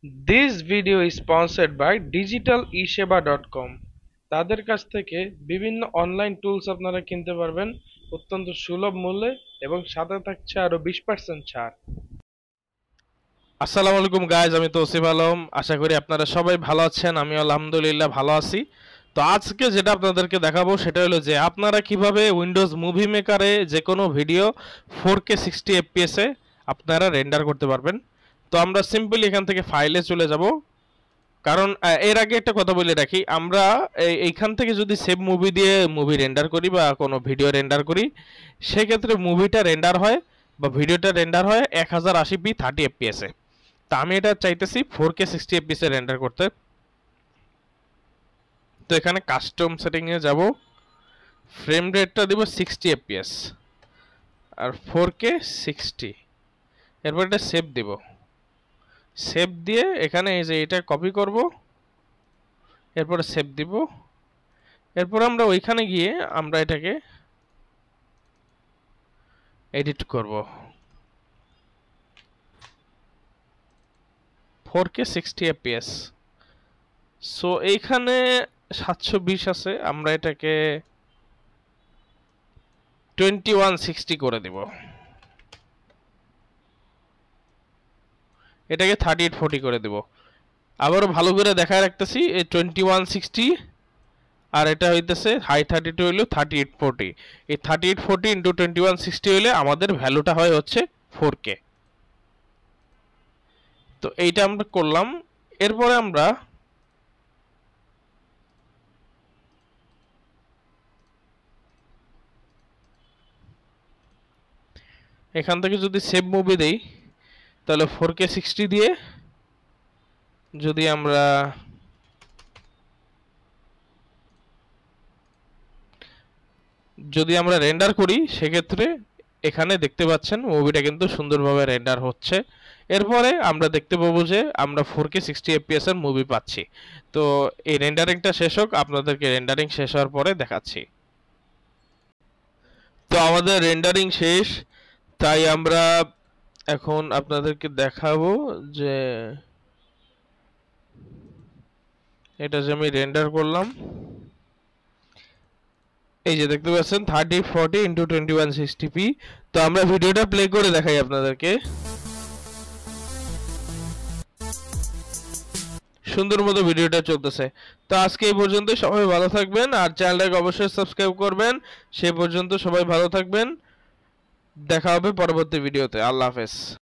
This video is sponsored by digitaliseba.com। তাদের কাছ থেকে বিভিন্ন অনলাইন টুলস আপনারা কিনতে পারবেন অত্যন্ত সুলভ মূল্যে এবং সাথে থাকছে আরো 20% ছাড়। আসসালামু আলাইকুম গাইজ, আমি তৌসিফ আলম। আশা করি আপনারা সবাই ভালো আছেন। আমি আলহামদুলিল্লাহ ভালো আছি। তো আজকে যেটা আপনাদেরকে দেখাবো সেটা হলো যে আপনারা কিভাবে উইন্ডোজ মুভি মেকারে যে কোনো ভিডিও 4K 60 FPS এ আপনারা রেন্ডার করতে পারবেন। তো আমরা সিম্পলি এখান থেকে ফাইলে চলে যাব, কারণ এর আগে একটা কথা বলে রাখি, আমরা এইখান থেকে যদি সেভ মুভি দিয়ে মুভি রেন্ডার করি বা কোনো ভিডিও রেন্ডার করি, সেক্ষেত্রে মুভিটা রেন্ডার হয় বা ভিডিওটা রেন্ডার হয় 1080p 30 FPS এ। তা আমি এটা চাইতেছি 4K 60 FPS এ রেন্ডার করতে। তো এখানে কাস্টম সেটিং এ যাব, ফ্রেম রেটটা দেব 60 FPS আর 4K 60। এরপর এটা সেভ দেব। সেভ দিয়ে এখানে এই যে এটা কপি করব, এরপরে সেভ দিব। এরপর আমরা ওইখানে গিয়ে আমরা এটাকে এডিট করব 4K 60 FPS। সো এইখানে 720 আছে, আমরা এটাকে 2160 করে দেব। এটাকে 3840 করে দেব। আবারও ভালো করে দেখায় রাখতেছি, এই 2160 আর এটা হইতেছে হাই 32 হইলো 3840। এই 3840 ইন্টু 2160 হইলে আমাদের ভ্যালুটা হয় হচ্ছে 4K। তো এইটা আমরা করলাম। এরপরে আমরা এখান থেকে যদি সেভ মুভি দেই, তাহলে 4K 60 দিয়ে যদি আমরা রেন্ডার করি, সেক্ষেত্রে এখানে দেখতে পাচ্ছেন মুভিটা কিন্তু সুন্দরভাবে রেন্ডার হচ্ছে। এরপরে আমরা দেখতে পাবো যে আমরা 4K 60 FPS এর মুভি পাচ্ছি। তো এই রেন্ডারিংটা শেষ হোক, আপনাদেরকে রেন্ডারিং শেষ হওয়ার পরে দেখাচ্ছি। তো আমাদের রেন্ডারিং শেষ, তাই আমরা এখন আপনাদেরকে দেখাবো যে এটা যে আমি রেন্ডার করলাম, এই যে দেখতে পাচ্ছেন 3040 ইন্টু 2160p। তো আমরা ভিডিওটা প্লে করে দেখাই আপনাদেরকে। সুন্দর মতো ভিডিওটা চলতেছে। তো আজকে এই পর্যন্ত, সবাই ভালো থাকবেন আর চ্যানেলটাকে অবশ্যই সাবস্ক্রাইব করবেন। সেই পর্যন্ত সবাই ভালো থাকবেন, দেখা হবে পরবর্তী ভিডিওতে। আল্লাহ হাফেজ।